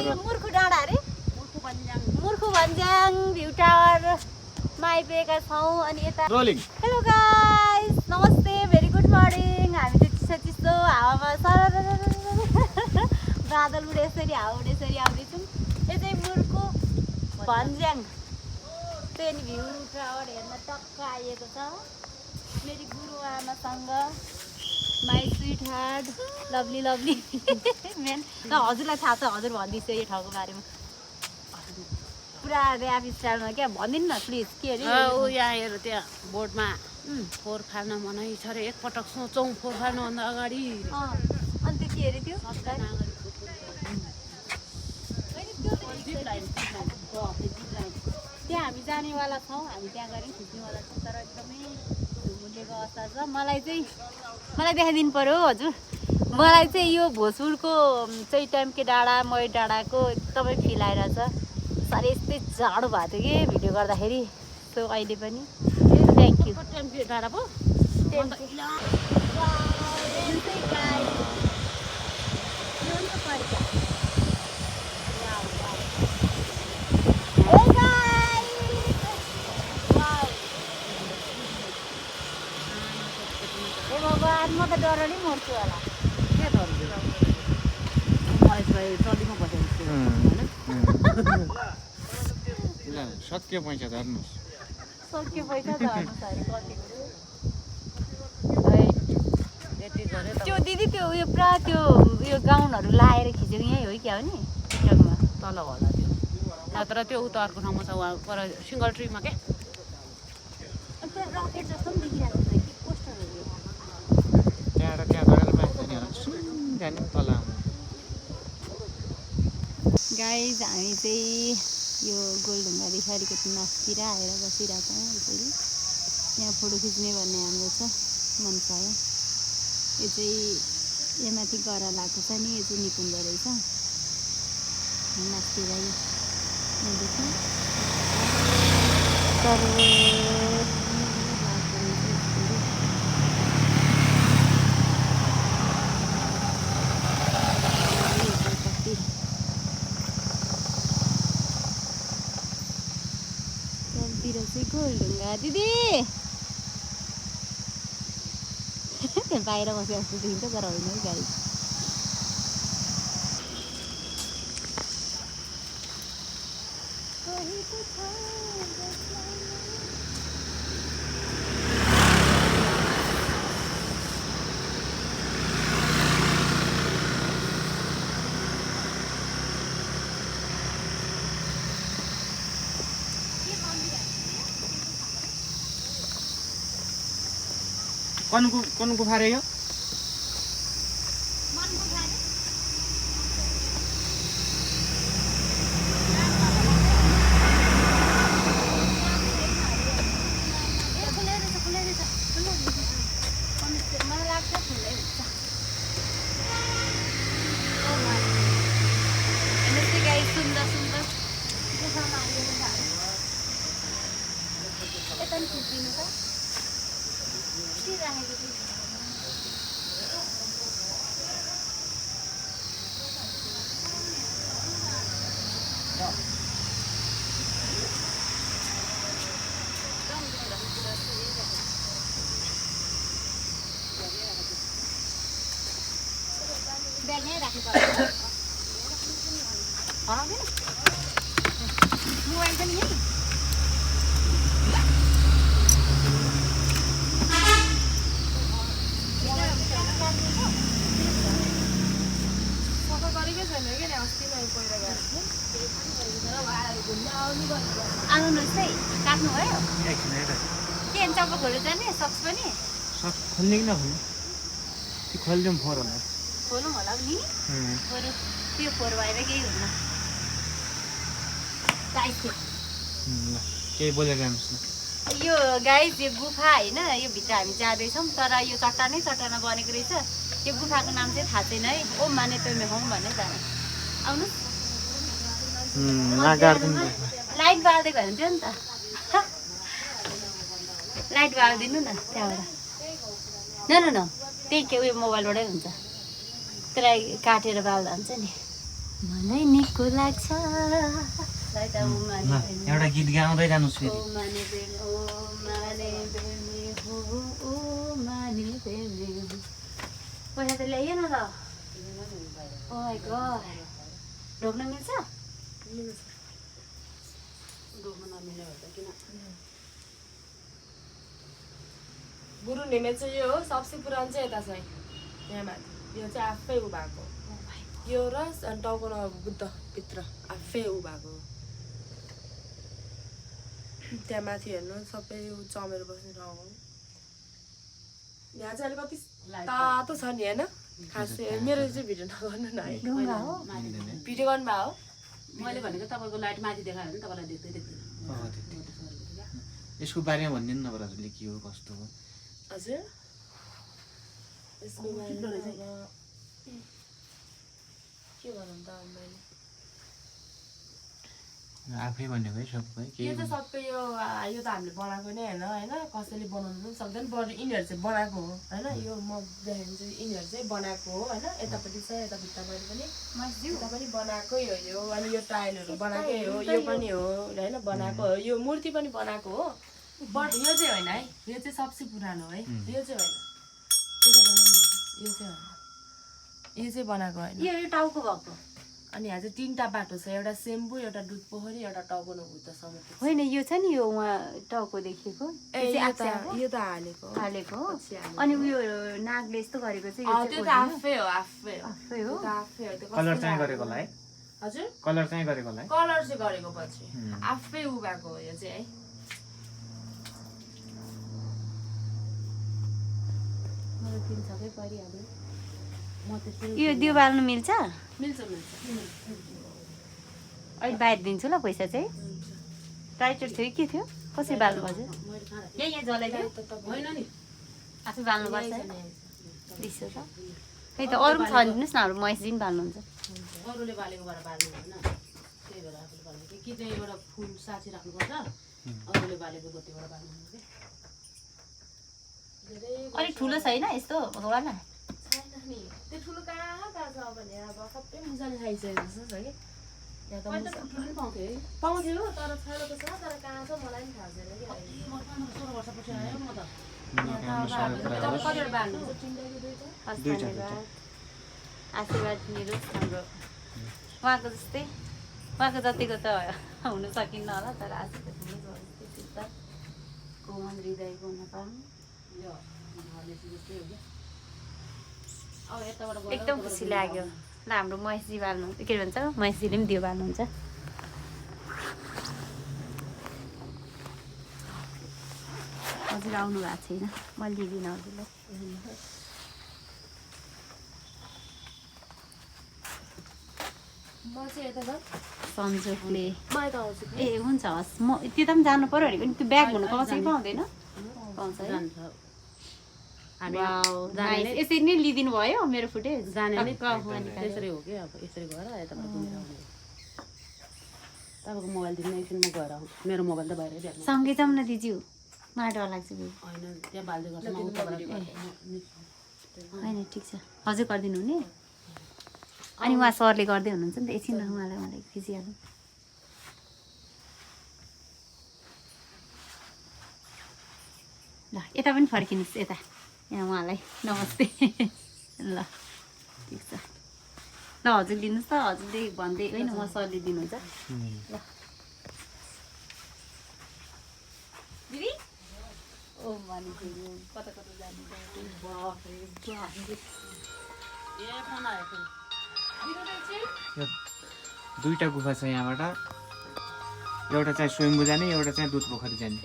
मुर्खु डाँडा अरे मुर्खु भन्ज्याङ view tower आइपुगेका छौँ अनि यता हेलो गाइस नमस्ते भेरी गुड मर्निङ हामी चाहिँ चिसो चिसो हावामा बादल उडे यसरी हावा उडे यसरी आउँदैछौँ यो चाहिँ मुर्खु भन्ज्याङ त्यही नि भ्यू टावर हेर्न टक्क आइएको छ मेरी गुरुआमासँग my sweetheart lovely lovely मेन ल हजुरलाई थाहा छ हजुर भनिदिन्छु यो ठाउँको बारेमा पुरा ऱ्याप स्टाइलमा क्या भनिदिनु न प्लिज के अरे ऊ यहाँ हेर त्यहाँ बोर्डमा फोहोर फाल्न मनाइ छ अरे एकपटक सोचौँ फोहोर फाल्नुभन्दा अगाडि अनि त्यो के अरे त्यो त्यहाँ हामी जानेवाला छौँ हामी त्यहाँ गएर खिच्नेवाला छौँ तर एकदमै धुमुलेको अवस्था छ मलाई देखाइदिनु पर्यो हजुर मलाई चाहिँ यो भोजपुरको चाहिँ टाइमके डाँडा मै डाँडाको एकदमै फिल आइरहेछ साह्रै यस्तै जाडो भएको थियो कि भिडियो गर्दाखेरि सो अहिले पनि थ्याङ्क यू टाइमके डाँडा पो भगवान् म त डरले मर्छु होला के डर महेशभाइ ट्रलीमा बसेको सक्यो पैसा धर्नुहोस् सक्यो पैसा धर्नुहोस् अरे कति त्यो दिदी त्यो उयो पुरा त्यो उयो गाउनहरू लाएर खिचेको यहीँ हो क्या हो नि टिकटकमा तल होला त्यो नत्र त्यो उता अर्को ठाउँमा छ उहाँ पर सिङ्गल ट्रीमा क्या रकेट जस्तो पनि देखिरहेको छ कि पोस्टरहरू त्यहाँ गएर मान्छे नि जाने तल गाइज हामी चाहिँ यो गोलढुङ्गादेखि अलिकति माथितिर आएर बसिरहेको छौँ यसरी यहाँ फोटो खिच्ने भन्ने हाम्रो छ मन पऱ्यो यो चाहिँ यहाँ माथि गरा लगाएको छ नि यो चाहिँ निकुञ्ज रहेछ माथितिर गोलढुङ्गा दिदी त्यहाँ बाहिर बसे जस्तो देखिन्छ तर होइन है गाडी कौन गुफा रहे हो सुन्दर सुन्दर यता नि खिचिदिनु त ब्याग यहीँ राख्नु पर्छ हराउँदैन मोबाइल पनि यहीँ आउनुहोस् है काट्नु भयो के चप्पल जाने सक्स पनि खोल्ने कि नखोल्ने त्यो खोलिदिउँ फोहोर होला खोलौँ होला नि बरु त्यो फोहोर भएर केही हुन्न केही बोलेर जानुहोस् न यो गाइस यो गुफा होइन यो भित्र हामी जाँदैछौँ तर यो चट्टानै चट्टानमा बनेको रहेछ यो गुफाको नाम चाहिँ थाहा छैन है ओम माने तोमे होम भन्ने जाने आउनुहोस् लाइट बालिदिएको होइन थियो नि त लाइट बालिदिनु न त्यहाँबाट न त्यही के उयो मोबाइलबाटै हुन्छ त्यसलाई काटेर बाल्दा हुन्छ नि मलाई निको लाग्छ एउटा गीत गाउँदै जानुहोस् फेरि पैसा त ल्याइयो न त ओ माई गॉड ढोक्न मिल्छ गुरु निमेष चाहिँ यो हो सबसे पुरानो चाहिँ यता छ यहाँ माथि यो चाहिँ आफै उ भएको यो र टाउको बुद्ध भित्र आफै उ भएको त्यहाँ माथि हेर्नु सबै चमेर बस्ने ठाउँ हो यहाँ चाहिँ अलिक कति तातो छ नि होइन खास मेरो चाहिँ भिडियो नगर्नु न है भिडियो गर्नुभएको हो मैले भनेको तपाईँको लाइट माथि देखायो भने तपाईँलाई देख्दै देख्दैन यसको बारेमा भनिदिनु न हजुरले के हो कस्तो हो हजुर यसको बारेमा के भनौँ त मैले आफै भनेको है सबै यो त सबै यो त हामीले बनाएको नै होइन कसैले बनाउनु पनि सक्दैन बरु यिनीहरू चाहिँ बनाएको हो होइन यो म देखेको चाहिँ यिनीहरू चाहिँ बनाएको हो होइन यतापट्टि छ यता भित्तापट्टि पनि यता पनि बनाएकै हो यो अनि यो टाइलहरू बनाएकै हो यो पनि हो होइन बनाएको हो यो मूर्ति पनि बनाएको हो बट यो चाहिँ होइन है यो चाहिँ सबसे पुरानो है यो चाहिँ होइन यो चाहिँ होइन यो चाहिँ बनाएको होइन यो टाउको भएको अनि यहाँ चाहिँ 3टा बाटो छ एउटा सेम्बु एउटा दुध पोखरी एउटा टाउको नभुत्तसम्म होइन यो छ नि यो उहाँ टाउको देखिएको यो त हालेको हालेको हो अनि उयो नागले यस्तो गरेको चाहिँ त्यो त आफै हो आफै हो आफै हो कलर चाहिँ गरेको होला है हजुर कलर चाहिँ गरेको होला है कलर चाहिँ गरेको पछि आफै उ भएको हो यो चाहिँ है मलाई तिन सबै परिहाल्यो म त्यस्तै यो दियो बाल्नु मिल्छ मिल्छ अहिले बाहिर दिन्छु ल पैसा चाहिँ टाइटर थियो के थियो कसरी बाल्नु पर्छ यहाँ जलाइदियो होइन नि आफै बाल्नुपर्छ दिसो त खै त अरू पनि छ दिनुहोस् न हाम्रो महेशजी पनि बाल्नुहुन्छ अरूले बालेकोबाट बाल्नु होइन त्यही भएर आफूले बाल्नु कि चाहिँ एउटा फुल साँची राख्नुपर्छ अरूले बालेको गोतीबाट बाल्नु अलिक ठुलो छैन यस्तो भगवान छैन नि त्यो ठुलो कहाँ छ भने अब सबै मुसाले खाइसकेको जस्तो छ कि यहाँ त पाउँथ्यो तर छैन छ तर कहाँ छ मलाई पनि थाहा छैन कि 16 वर्षपछि आयो म त कतिवटा बाल्नु आशीर्वाद दिनुहोस् हाम्रो उहाँको जस्तै उहाँको जतिको त हुन सकिन्न होला तर आशीर्वाद दिनुहोस् कोमल हृदयको हुन पाऊँ एकदम खुसी लाग्यो ल हाम्रो महेशजी बाल्नु के भन्छ महेशजीले पनि दियो बाल्नुहुन्छ हजुर आउनु भएको छैन म लिदिनँ हजुरलाई म चाहिँ यता त संजोगले म यता आउँछु ए हुन्छ हस् म त्यता पनि जानु पर्यो अरे पनि त्यो ब्याग हुनु पाउँछ कि पाउँदैन पाउँछ है यसरी नै लिदिनु भयो मेरो फुटेज जाने नै त्यसरी हो कि अब यसरी गएर यताबाट घुमेर आउने तपाईँको मोबाइल दिनु एकछिनमा गएर आउँ मेरो मोबाइल त बाहिरै ब्यागमा सँगै जाउँ न दिजु मलाई डर लाग्छ होइन त्यहाँ बाल्दै गर्छ होइन ठिक छ हजुर गरिदिनु हुने अनि उहाँ सरले गर्दै हुनुहुन्छ नि त एकछिन मलाई खिचिहाल्नु ल यता पनि फर्किनुहोस् यता यहाँ उहाँलाई नमस्ते ल ठिक छ ल हजुर लिनुहोस् त हजुरले भन्दै होइन म सरले दिनुहुन्छ ल दिदी ओ भनेको कता कता जानु दुईटा गुफा छ यहाँबाट एउटा चाहिँ स्वयम्भू जाने एउटा चाहिँ दुध पोखरी जाने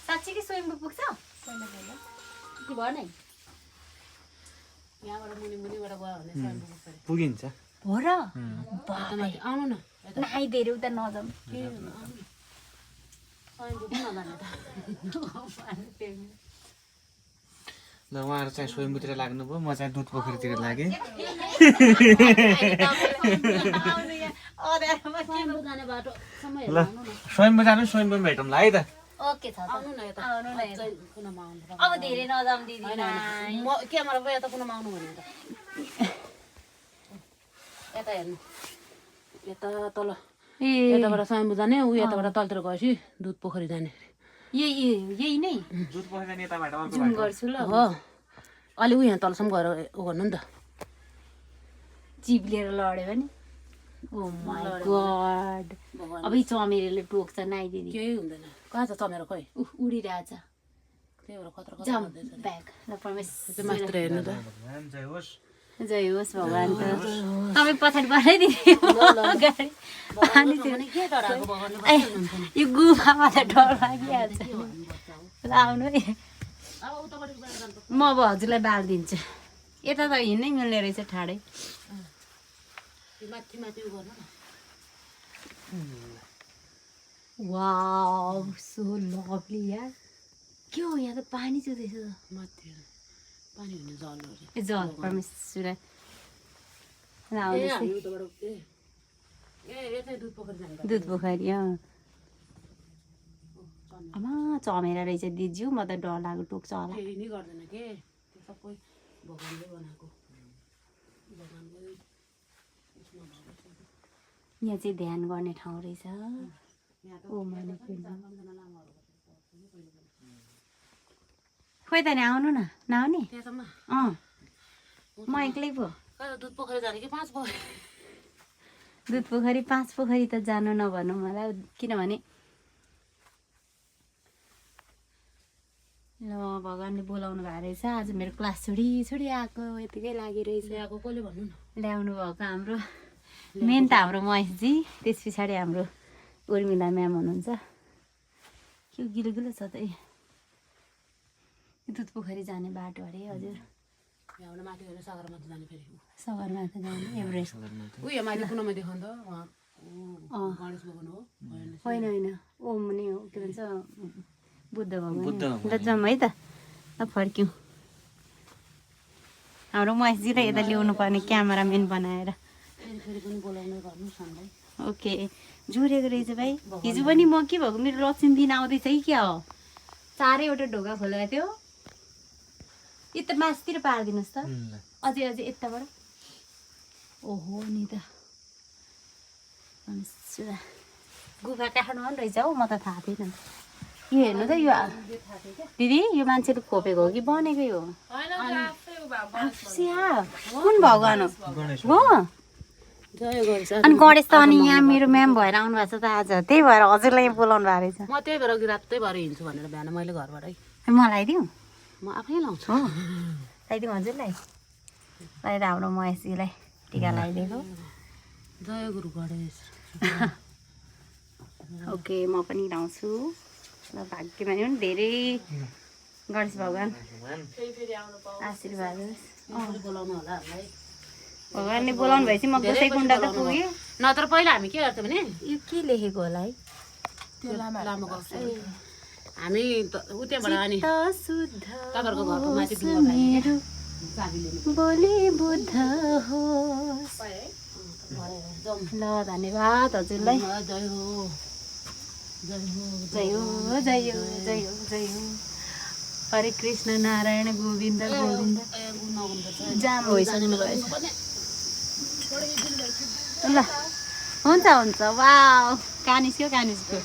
साँच्चै कि स्वयम्भू पुग्छ कि भएन यहाँबाट मुनिबाट गयो भने स्वयम्भू पुग्छ पुगिन्छ हो र आउनु न आइदिएर उता नजाउँ स्वयम्भू किन नजाने त ल उहाँहरू चाहिँ स्वयम्भूतिर लाग्नुभयो म चाहिँ दुध पोखरीतिर लागेँ जाने बाटो समय ल स्वयम्भू जानु स्वयम्भू भेटौँला है त ओके छ आउनु न यता आउनु न यता। कुनामा आउनु अब धेरै नजाउँ दिदी म क्यामेरा भयो यता कुनामा आउनु भने त यता हेर्नु यता तल ए यताबाट स्वयम्भू जाने ऊ यताबाट तलतिर गएपछि दुध पोखरी जाने यही नै दुध पसेर यताबाट अर्को जुम गर्छु ल हो अलि ऊ यहाँ तलसम्म गएर ऊ गर्नु नि त चिप लिएर लड्यो भने ओ माय गॉड अब यी चमेरेले टोक्छ नाइदिदी केही हुँदैन कहाँ छ चमेरो खोइ उडिरहेछ त्यही भएर खतरा जम खतरा ब्याग ल परमेश्वर मास्टर हेर्नु त जय होस् जय होस् भगवान् त तपाईँ पछाडि पठाइदिने अगाडि के डराएको भगवान् ए, यो गुफामा त डर लागिहाल्छ ल आउनु है अब उतापट्टि गएर जानु म अब हजुरलाई बालिदिन्छु यता त हिँड्नै मिल्ने रहेछ ठाडै माथि माथि उ गर्नु न वाउ सो लभली यार के हो यहाँ त पानी चुँदैछ त माथि पानी हुने जलहरू ए जल परमेश्वर ए आउँदैछ हामी उताबाट ए यतै दुध पोखरी जानु दुध पोखरी आमा चमेरा रहेछ दिज्यू म त डर लाग्यो टोक्छ होला फेरि नि गर्दैन के त्यो सबै भगवान्ले बनाएको भगवान्ले उसमा भएको छ यहाँ चाहिँ ध्यान गर्ने ठाउँ रहेछ यहाँ त ओ माने खोइ त नि आउनु न नआउने त्यहाँसम्म म एक्लै पो कहाँ दुध पोखरी जाने कि 5 पोखरी दुध पोखरी 5 पोखरी त जानु नभनौँ मलाई किनभने ल भगवान्ले बोलाउनु भएको रहेछ आज मेरो क्लास छोडी छोडी आएको यतिकै लागिरहेछ ल्याएको कसले भन्नु न ल्याउनु भएको हाम्रो मेन त हाम्रो महेशजी त्यस पछाडि हाम्रो उर्मिला म्याम हुनुहुन्छ के गिलो गिलो छ त ए दुध पोखरी जाने बाटो अरे हजुर यहाँबाट माथि गएर सगरमाथा जाने फेरि सगरमाथा जाने एभरेस्ट ऊ यहाँ माथि कुनामा देखाउनु त उहाँ गणेश भगवान हो होइन होइन ओम नै हो के भन्छ बुद्ध भगवान ल जाउँ है त अब फर्क्यौँ हाम्रो महेशजीलाई यता ल्याउनु पर्ने क्यामेराम्यान बनाएर फेरि फेरि पनि बोलाउनु गर्नु सधैँ ओके जुरेको रहेछ भाइ हिजो पनि म के भएको मेरो लक्ष्मी दिन आउँदैछ कि क्या हो 4वटा ढोका खोलेको थियो यता मासतिर पारिदिनुहोस् त अझै अझै यताबाट ओहो नि त गुफा काठमाडौँ पनि रहेछ हौ म त थाहा थिएन यो हेर्नु त यो दिदी यो मान्छेले खोपेको हो कि बनेकै हो कुन भगवान हो जय गणेश अनि गणेश त अनि यहाँ मेरो म्याम भएर आउनु भएको छ त आज त्यही भएर हजुरलाई यहाँ बोलाउनु भएको रहेछ म त्यही भएर अघि रातै भएर हिँड्छु भनेर बिहान मैले घरबाटै मलाई दिउँ म आफै लाउँछु हो लगाइदिउँ हजुरलाई लगाएर हाम्रो महेशजीलाई टिका लगाइदिएको जय गुरु गणेश ओके म पनि लाउँछु ल भाग्यमा नि धेरै गणेश भगवान् आशीर्वाद होस् बोलाउनु होला हामीलाई भगवान्ले बोलाउनु भएपछि म गोसाई कुण्ड त पुगेँ नत्र पहिला हामी के गर्थ्यौँ भने यो के लेखेको होला है लामो गर्छ हामी उ त्यहाँबाट अनि शुद्ध तपाईँहरूको घरको माथि डुङ्गा मेरो चाबीले बोली बुद्ध होस् ल धन्यवाद हजुरलाई जय हो जय हो जय हो जय हो जय हो जय हो हरे कृष्ण नारायण गोविन्द गोविन्द जाम भइसक्नु भएछ ल हुन्छ हुन्छ वाउ कानिस्क्यो कानिस्क्यो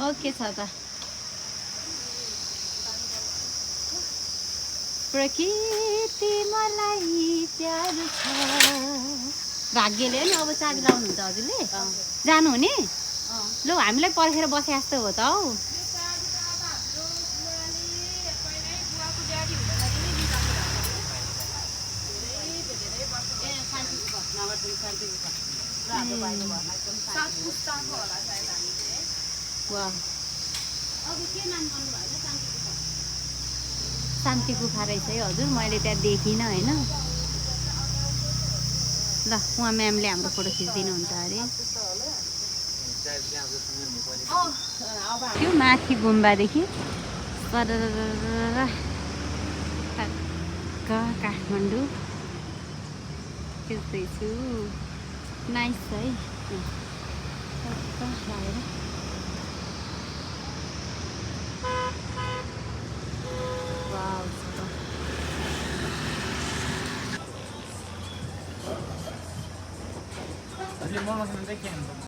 ओके छ त प्रकृति मलाई प्यार छ भाग्यले नि अब चाबी लाउनुहुन्छ हजुरले जानुहुने ल हामीलाई पर्खेर बसे जस्तो हो त हौ शान्ति गुफा रहेछ है हजुर मैले त्यहाँ देखिनँ होइन ल उहाँ म्यामले हाम्रो फोटो खिचिदिनुहुन्छ अरे त्यो माथि गुम्बादेखि काठमाडौँ खिच्दैछु नाइस है यसले बनाउँछ चाहिँ के हुन्छ